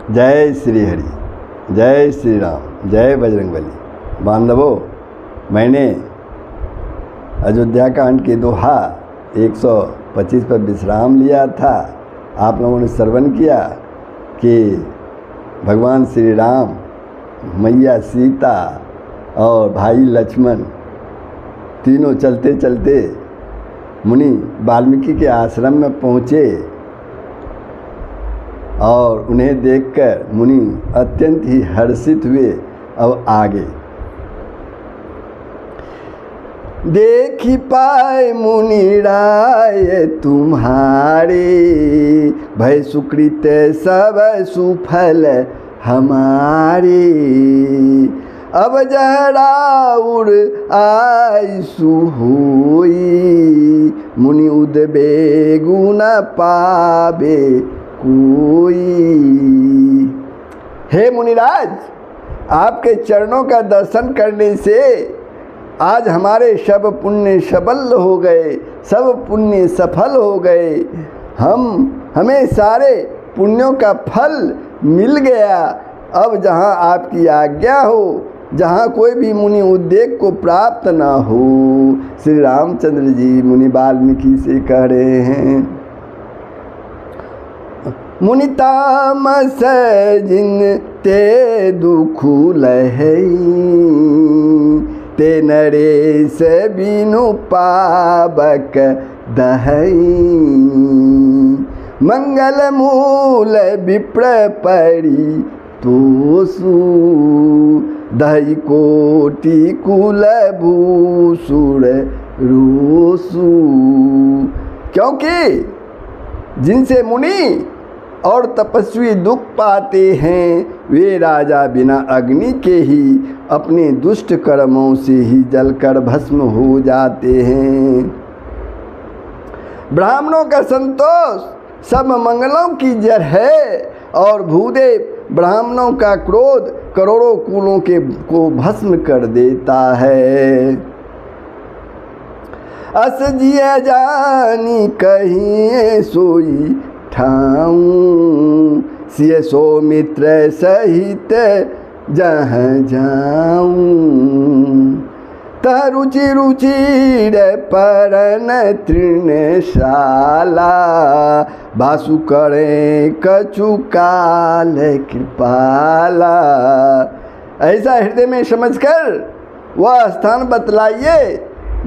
जय श्री हरि, जय श्री राम, जय बजरंगबली। बांधवों, मैंने अयोध्या कांड के दोहा 125 पर विश्राम लिया था। आप लोगों ने श्रवण किया कि भगवान श्री राम, मैया सीता और भाई लक्ष्मण तीनों चलते चलते मुनि वाल्मीकि के आश्रम में पहुँचे और उन्हें देखकर मुनि अत्यंत ही हर्षित हुए। अब आगे देखी पाए मुनि राय तुम्हारे, भय सुकृत सब सुफल हमारे। अब जहराउर आयसु होई, मुनि उद्वेगु न पावे कोई। हे मुनिराज, आपके चरणों का दर्शन करने से आज हमारे सब पुण्य सबल हो गए, सब पुण्य सफल हो गए। हमें सारे पुण्यों का फल मिल गया। अब जहाँ आपकी आज्ञा हो, जहाँ कोई भी मुनि उद्वेग को प्राप्त न हो। श्री रामचंद्र जी मुनि वाल्मीकि से कह रहे हैं, मुनि तामस जिन ते दुखु लहई, ते नरेश बिनु पावक दहई। मंगल मूल विप्र परि तोसु, दही कोटि कुल भूसुर रोसु। क्योंकि जिनसे मुनि और तपस्वी दुख पाते हैं, वे राजा बिना अग्नि के ही अपने दुष्ट कर्मों से ही जलकर भस्म हो जाते हैं। ब्राह्मणों का संतोष सब मंगलों की जड़ है और भूदेव ब्राह्मणों का क्रोध करोड़ों कुलों को भस्म कर देता है। अस जिया जानी कहीं सोई ठाऊं, सिय सौमित्र सहित जहाँ जाऊं। तह रुचि रुचिर परन तृणशाला, बासु करें कछु काल कृपाला। ऐसा हृदय में समझकर वह स्थान बतलाइए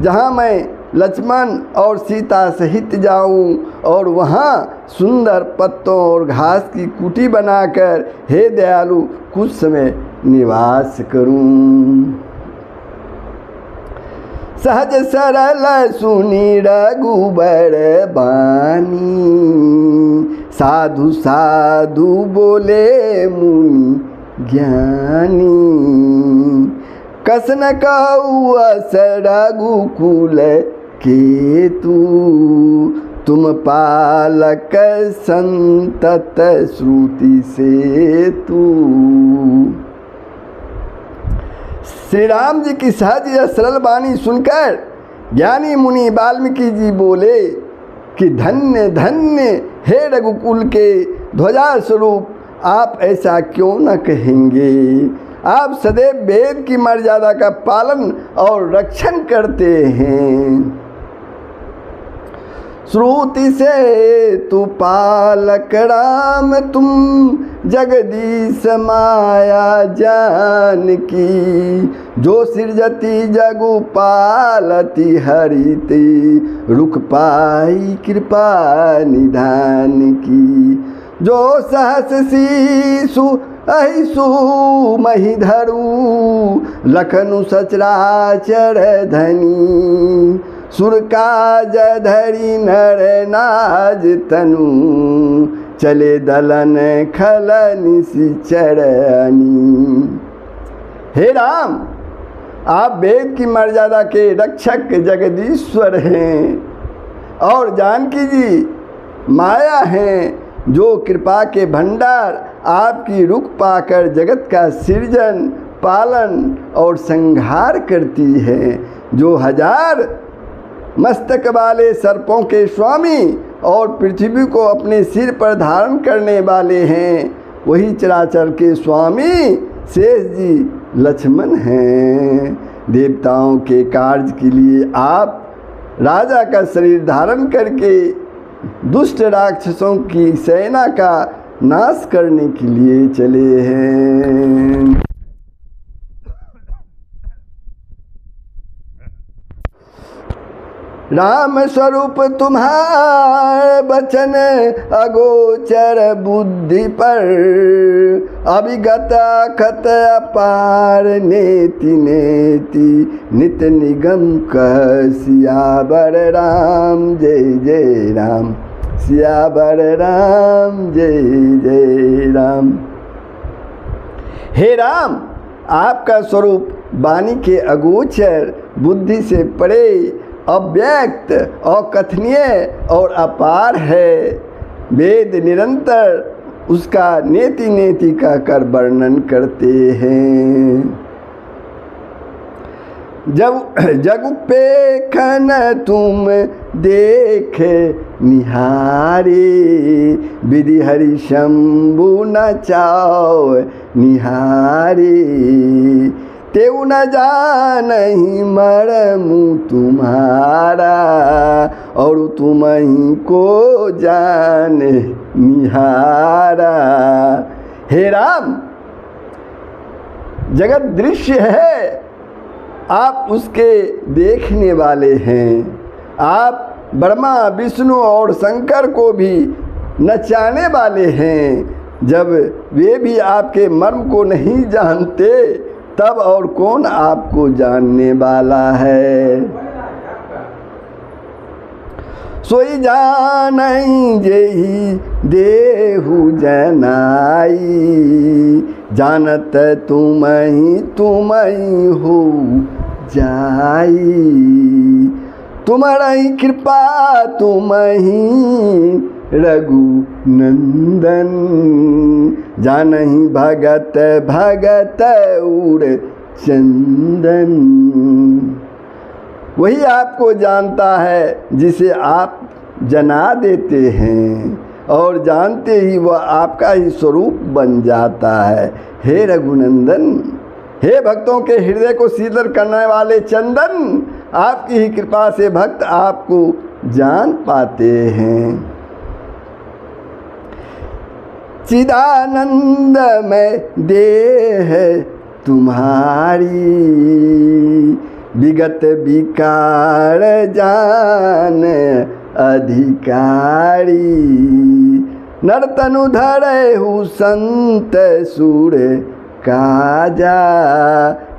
जहाँ मैं लक्ष्मण और सीता सहित जाऊं और वहाँ सुंदर पत्तों और घास की कुटी बनाकर हे दयालु कुछ समय निवास करूं। सहज सरल सुनी रघुबर बानी, साधु साधु बोले मुनि ज्ञानी। कसन कहु अस रघुकुल केतु, तुम पालक संतत श्रुति से तू। श्री राम जी की सहज या सरल वाणी सुनकर ज्ञानी मुनि वाल्मीकि जी बोले कि धन्य धन्य हे रघुकुल के ध्वजा स्वरूप, आप ऐसा क्यों न कहेंगे। आप सदैव वेद की मर्यादा का पालन और रक्षण करते हैं। श्रुति से तू पालक राम, तुम जगदीश माया जानकी। जो सृजति जगु पालती हरिति, रुक पाई कृपा निधान की। जो सहस शीशु अहिसु मही धरू, लखनु सचराचर धनी। सुर काज धरी नर नाज तनु, चले दलन खल निशिचरनी। हे राम, आप वेद की मर्यादा के रक्षक जगदीश्वर हैं और जानकी जी माया हैं, जो कृपा के भंडार आपकी रुख पाकर जगत का सृजन पालन और संहार करती है। जो हजार मस्तक वाले सर्पों के स्वामी और पृथ्वी को अपने सिर पर धारण करने वाले हैं, वही चराचर के स्वामी शेष जी लक्ष्मण हैं। देवताओं के कार्य के लिए आप राजा का शरीर धारण करके दुष्ट राक्षसों की सेना का नाश करने के लिए चले हैं। राम स्वरूप तुम्हारे बचन अगोचर बुद्धि पर, अभिगत अखत अपार नेति नेति नित निगम कह सियावर राम जय जय राम, सियावर राम जय जय राम। हे राम, आपका स्वरूप वाणी के अगोचर, बुद्धि से परे, अव्यक्त, अकथनीय और अपार है। वेद निरंतर उसका नेति नेति कहकर वर्णन करते हैं। जब जगुपेखन तुम देख निहारे, विधि हरि शंभु न चाओ निहारे, तेऊ न जानहि मरमु तुम्हारा, और तुम ही को जाने निहारा। हे राम, जगत दृश्य है, आप उसके देखने वाले हैं। आप ब्रह्मा विष्णु और शंकर को भी नचाने वाले हैं। जब वे भी आपके मर्म को नहीं जानते, तब और कौन आपको जानने वाला है। सोई जानई जेहि देहु जनाई, जानत तुम ही हो जाई। तुम्हारी कृपा तुम ही रघुनंदन, जानहि भगत भगत उर चंदन। वही आपको जानता है जिसे आप जना देते हैं, और जानते ही वह आपका ही स्वरूप बन जाता है। हे रघुनंदन, हे भक्तों के हृदय को शीतल करने वाले चंदन, आपकी ही कृपा से भक्त आपको जान पाते हैं। चिदानंद में देह तुम्हारी, विगत विकार जान अधिकारी। नरतनु धरहु संत सुर काजा,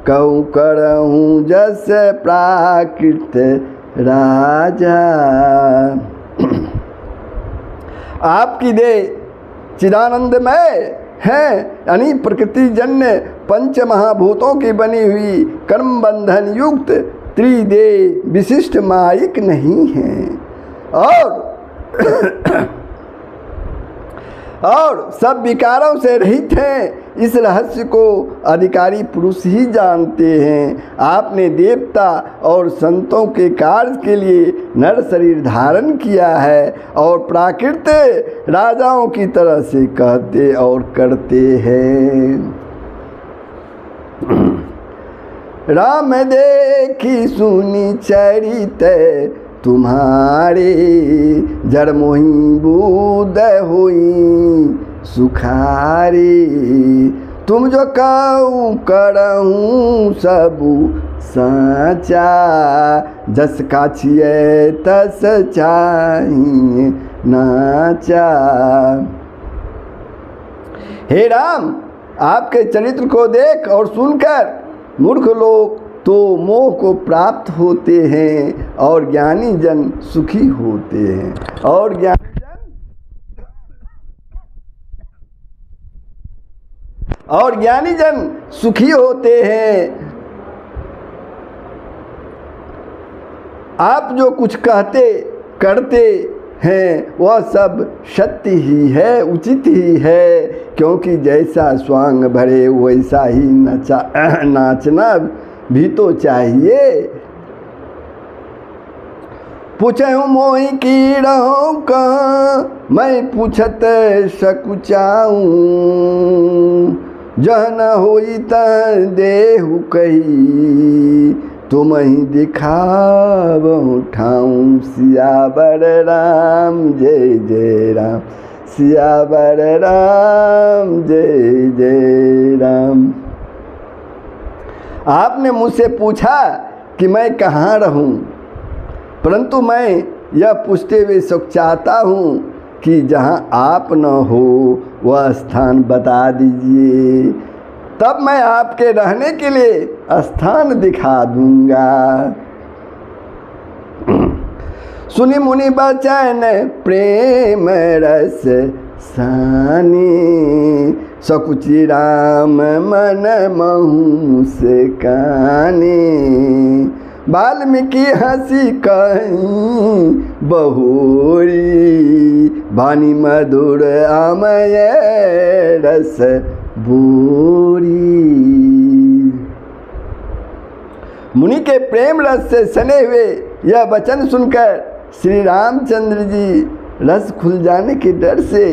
कहूँ करहूँ जस प्राकृत राजा। आपकी देह चिदानंदमय है, यानी प्रकृति जन्य पंच महाभूतों की बनी हुई कर्म बंधन युक्त त्रिदेह विशिष्ट माइक नहीं है, और सब विकारों से रहित हैं। इस रहस्य को अधिकारी पुरुष ही जानते हैं। आपने देवता और संतों के कार्य के लिए नर शरीर धारण किया है, और प्राकृत राजाओं की तरह से कहते और करते हैं। राम देखी सुनी चरित तुम्हारे, जड़ मोहि बूद होई सुखारी। तुम जो कहूँ करहूँ सबु साचा, जस काछिए तस चाहिए नाचा। हे राम, आपके चरित्र को देख और सुनकर मूर्ख लोग तो मोह को प्राप्त होते हैं, और ज्ञानी जन सुखी होते हैं। और ज्ञानी जन सुखी होते हैं। आप जो कुछ कहते करते हैं वह सब सत्य ही है, उचित ही है, क्योंकि जैसा स्वांग भरे वैसा ही नाचना भी तो चाहिए। पूछहु मोहि कीड़हु का मैं पूछत सकुचाऊं, जह न होई त देहु कही तुम ही दिखावहु ठाऊं। सियावर राम जय जय राम, सियावर राम जय जय राम। आपने मुझसे पूछा कि मैं कहाँ रहूं, परंतु मैं यह पूछते हुए सुख चाहता हूँ कि जहाँ आप न हो वह स्थान बता दीजिए, तब मैं आपके रहने के लिए स्थान दिखा दूंगा। सुनि मुनि बचन प्रेम रस सानी, सकुचि राम मन महु से कानी। वाल्मीकि हंसी कहीं बहोरी, वाणी मधुर आमय रस बोरी। मुनि के प्रेम रस से सने हुए यह वचन सुनकर श्री रामचंद्र जी रस खुल जाने के डर से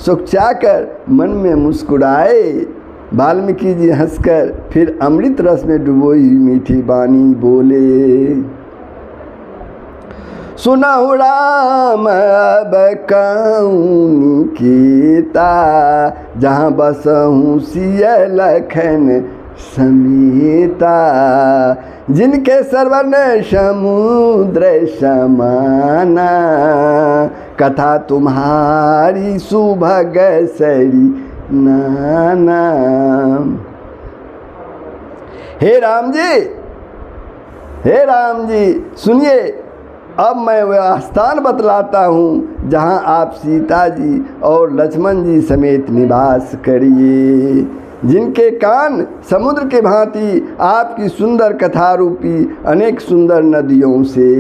सुखचाकर मन में मुस्कुराए। वाल्मीकि जी हंसकर फिर अमृत रस में डुबोई मीठी बानी बोले। सुनहु राम अब कौन कीता, जहाँ बसहु सिय लखन समीता। जिनके सरवन समुद्र समाना, कथा तुम्हारी सुभग सरी नाना। हे राम जी सुनिए, अब मैं वह स्थान बतलाता हूँ जहाँ आप सीता जी और लक्ष्मण जी समेत निवास करिए। जिनके कान समुद्र के भांति आपकी सुंदर कथा रूपी अनेक सुंदर नदियों से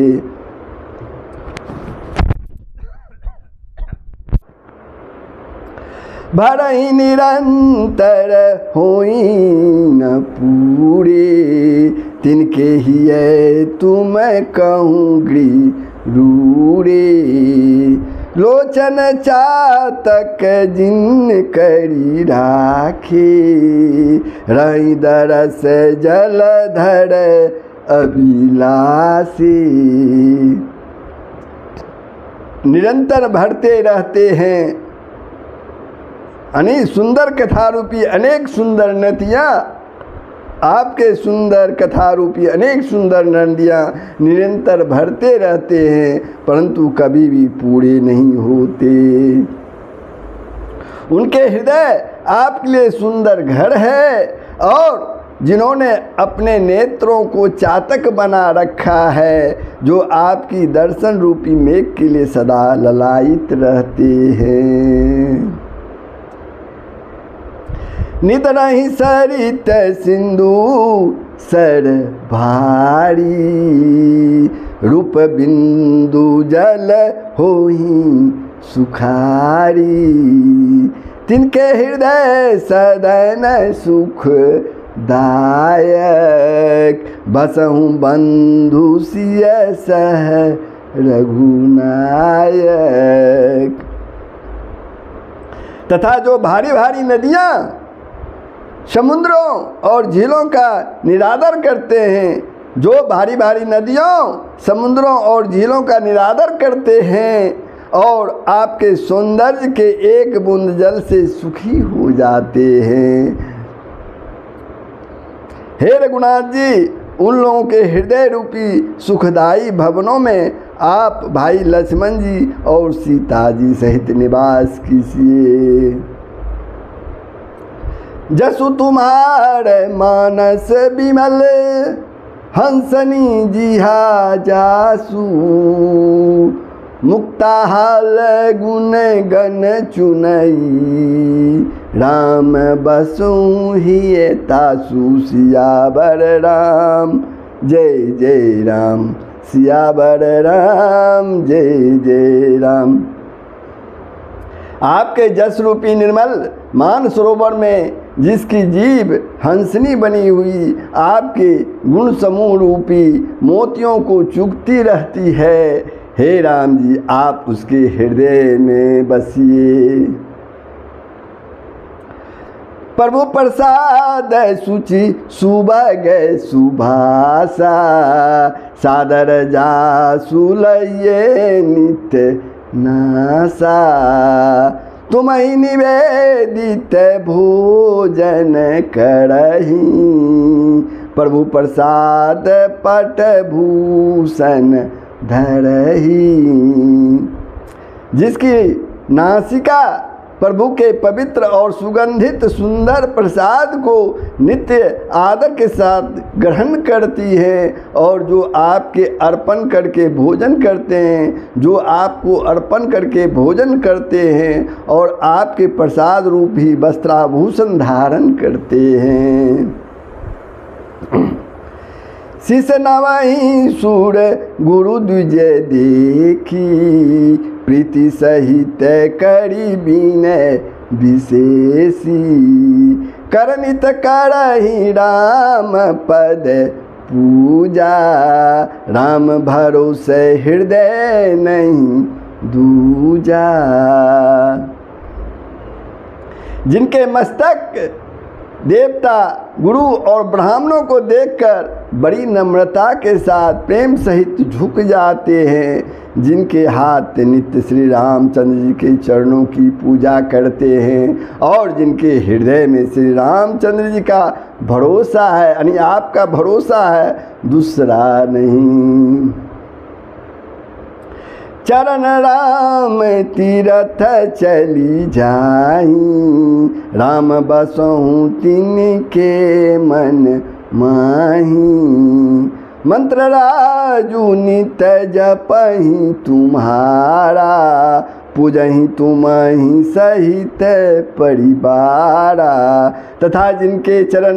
भरहि निरंतर होई न पूरे। तिनके हिय तुम कहूँ गृरूरे। लोचन चातक जिन करी राखे, रही दरस जलधर अभिलाषी। निरंतर भरते रहते हैं अनेक सुंदर कथा रूपी अनेक सुंदर नदियाँ। आपके सुंदर कथा रूपी अनेक सुंदर नदियाँ निरंतर भरते रहते हैं, परंतु कभी भी पूरे नहीं होते। उनके हृदय आपके लिए सुंदर घर है, और जिन्होंने अपने नेत्रों को चातक बना रखा है, जो आपकी दर्शन रूपी मेघ के लिए सदा ललायित रहते हैं। नित नहीं सरित सिंधु सर भारी, रूप बिंदु जल होई सुखारी। तिनके हृदय सदन सुख दायक, बसहु बंधु सिय सह रघुनायक। तथा जो भारी भारी नदियाँ समुद्रों और झीलों का निरादर करते हैं, जो भारी भारी नदियों समुद्रों और झीलों का निरादर करते हैं और आपके सौंदर्य के एक बूंद जल से सुखी हो जाते हैं। हे रघुनाथ जी, उन लोगों के हृदय रूपी सुखदायी भवनों में आप भाई लक्ष्मण जी और सीता जी सहित निवास कीजिए। जसु तुम्हार मानस बिमल, हंसनी जिहा जासु। मुक्ता हाल गुण गण चुनई, राम बसु ही तासु। सियावर राम जय जय राम, सियावर राम जय जय राम। आपके जस रूपी निर्मल मान सरोवर में जिसकी जीभ हंसनी बनी हुई आपके गुण समूह रूपी मोतियों को चुगती रहती है, हे राम जी आप उसके हृदय में बसिए। प्रभु प्रसाद सुचि सुभग सुभाषा, सादर जासु लइए नित्य नासा। तुम ही निवेदित भोजन करही, प्रभु प्रसाद पट भूषण धरही। जिसकी नासिका प्रभु के पवित्र और सुगंधित सुंदर प्रसाद को नित्य आदर के साथ ग्रहण करती है, और जो आपके अर्पण करके भोजन करते हैं, जो आपको अर्पण करके भोजन करते हैं और आपके प्रसाद रूप ही वस्त्राभूषण धारण करते हैं। शीस नवहि सूर गुरु द्विजय देखी, प्रीति सहित करी विनय विशेषी। करनित करहि राम पद पूजा, राम भरोसे हृदय नहीं दूजा। जिनके मस्तक देवता गुरु और ब्राह्मणों को देखकर बड़ी नम्रता के साथ प्रेम सहित झुक जाते हैं, जिनके हाथ नित्य श्री रामचंद्र जी के चरणों की पूजा करते हैं और जिनके हृदय में श्री रामचंद्र जी का भरोसा है, यानी आपका भरोसा है, दूसरा नहीं। चरण राम तीरथ चली जाई, राम बसहु तिनके मन माही। मंत्र राजू नित जपहि तुम्हारा, पूजहि तुम्हि सहित परिवारा। तथा जिनके चरण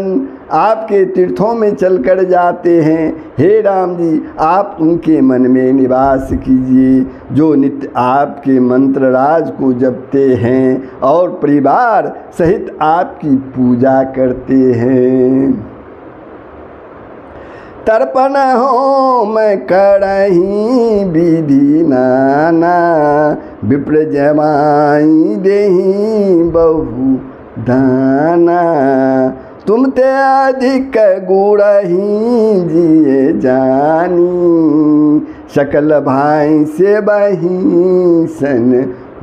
आपके तीर्थों में चलकर जाते हैं, हे राम जी आप उनके मन में निवास कीजिए, जो नित्य आपके मंत्र राज को जपते हैं और परिवार सहित आपकी पूजा करते हैं। तर्पण होम करहि विधि नाना, विप्र जमाई देहि बहु दाना। तुम ते अधिक गुणहि जिए जानी, सकल भाई से बही सन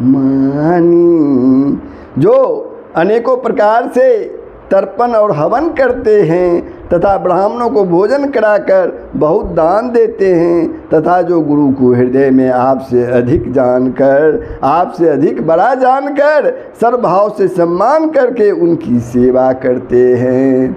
मानी। जो अनेकों प्रकार से तर्पण और हवन करते हैं तथा ब्राह्मणों को भोजन कराकर बहुत दान देते हैं, तथा जो गुरु को हृदय में आपसे अधिक जानकर, आपसे अधिक बड़ा जानकर सर्वभाव से सम्मान करके उनकी सेवा करते हैं।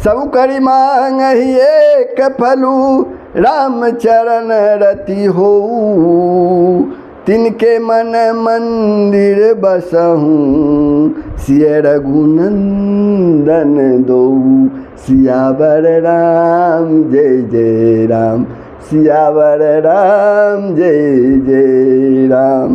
सब करि मांगहि एक फलु, राम चरण रति होऊ। तिनके मन मंदिर बसहूँ, सिय रघुनंदन दोऊ। सियावर राम जय जय राम, सियावर राम जय जय राम।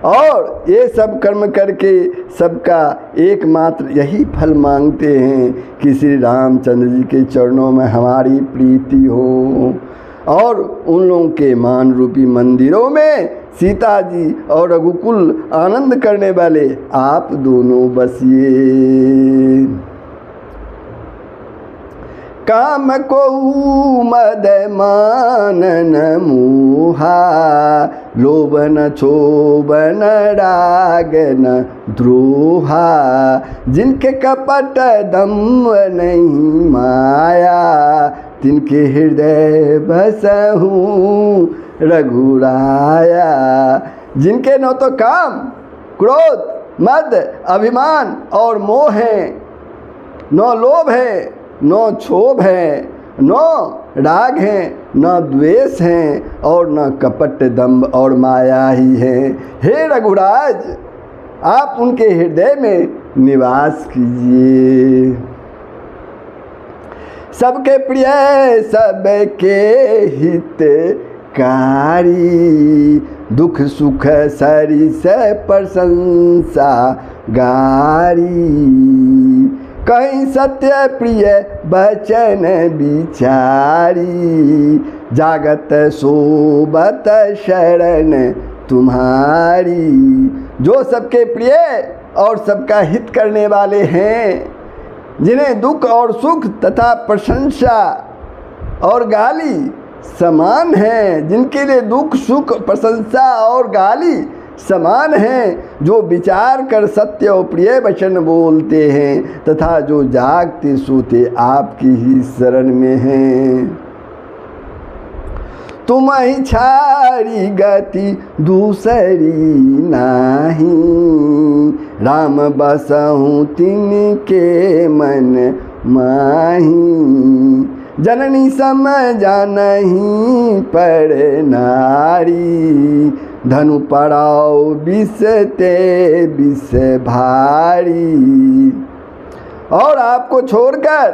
और ये सब कर्म करके सबका एकमात्र यही फल मांगते हैं कि श्री रामचंद्र जी के चरणों में हमारी प्रीति हो, और उन लोगों के मान रूपी मंदिरों में सीता जी और रघुकुल आनंद करने वाले आप दोनों बसिए। काम को मद मानन मोहा, लोभ न क्षोभ न राग न द्रोहा। जिनके कपट दम्भ नहीं माया, तिनके हृदय बसहूँ रघुराया। जिनके न तो काम क्रोध मद अभिमान और मोह है, न लोभ है, न क्षोभ है, न राग है, न द्वेष है, और न कपट दंभ और माया ही है। हे रघुराज आप उनके हृदय में निवास कीजिए। सबके प्रिय सबके हितकारी, दुख सुख सरि से प्रशंसा गारी। कहीं सत्य प्रिय बचन बिचारी, जागत सोबत शरण तुम्हारी। जो सबके प्रिय और सबका हित करने वाले हैं, जिन्हें दुख और सुख तथा प्रशंसा और गाली समान हैं, जिनके लिए दुख सुख प्रशंसा और गाली समान हैं, जो विचार कर सत्य और प्रिय वचन बोलते हैं तथा जो जागते सोते आपकी ही शरण में हैं। तुम ही छाड़ी गति दूसरी नाही, राम बसहु तिनके मन माही। जननी सम जानहि पर नारी, धनु पड़ाओ बिसते बिस भारी। और आपको छोड़कर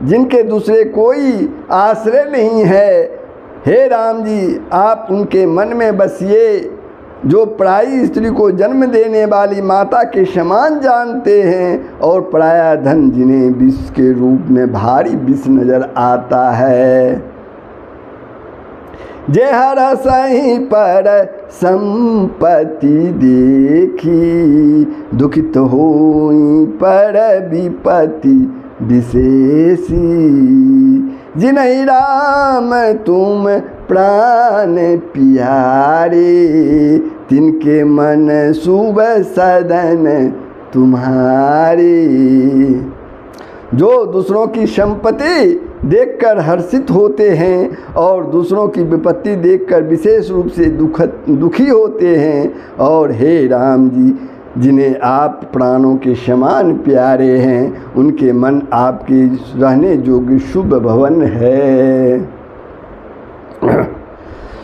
जिनके दूसरे कोई आश्रय नहीं है, हे राम जी आप उनके मन में बसिए, जो पराई स्त्री को जन्म देने वाली माता के समान जानते हैं और पराया धन जिन्हें विष के रूप में भारी विष नजर आता है। जे हर सही पर संपत्ति देखी, दुखित होई पर विपत्ति विशेषी। जिन्हीं राम तुम प्राण प्यारे, तिनके मन शुभ सदन तुम्हारे। जो दूसरों की संपत्ति देखकर हर्षित होते हैं और दूसरों की विपत्ति देखकर विशेष रूप से दुखी होते हैं, और हे राम जी जिन्हें आप प्राणों के समान प्यारे हैं, उनके मन आपके रहने योग्य शुभ भवन है।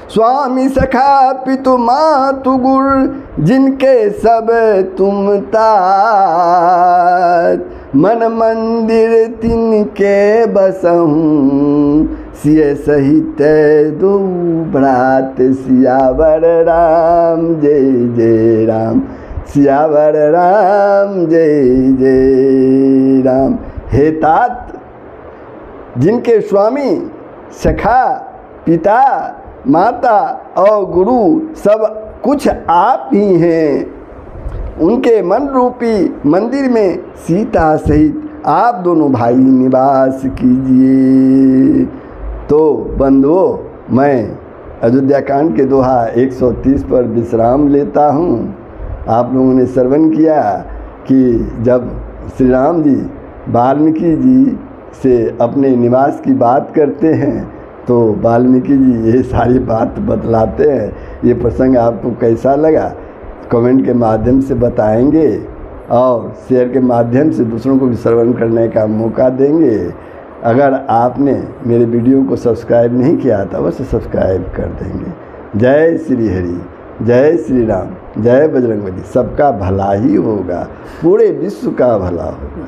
स्वामी सखा पितु मातु गुर, जिनके सब तुम तात, मन मंदिर तिनके बसहूँ, सिय सहित दो भ्रात। सियावर राम जय जय राम, सियावर राम जय जय राम। हे तात, जिनके स्वामी सखा पिता माता और गुरु सब कुछ आप ही हैं, उनके मन रूपी मंदिर में सीता सहित आप दोनों भाई निवास कीजिए। तो बंधुओं, मैं अयोध्या कांड के दोहा 130 पर विश्राम लेता हूँ। आप लोगों ने श्रवण किया कि जब श्री राम जी वाल्मीकि जी से अपने निवास की बात करते हैं तो वाल्मीकि जी ये सारी बात बतलाते हैं। ये प्रसंग आपको कैसा लगा कमेंट के माध्यम से बताएंगे और शेयर के माध्यम से दूसरों को भी श्रवण करने का मौका देंगे। अगर आपने मेरे वीडियो को सब्सक्राइब नहीं किया था वैसे सब्सक्राइब कर देंगे। जय श्री हरि, जय श्री राम, जय बजरंगबली। सबका भला ही होगा, पूरे विश्व का भला होगा।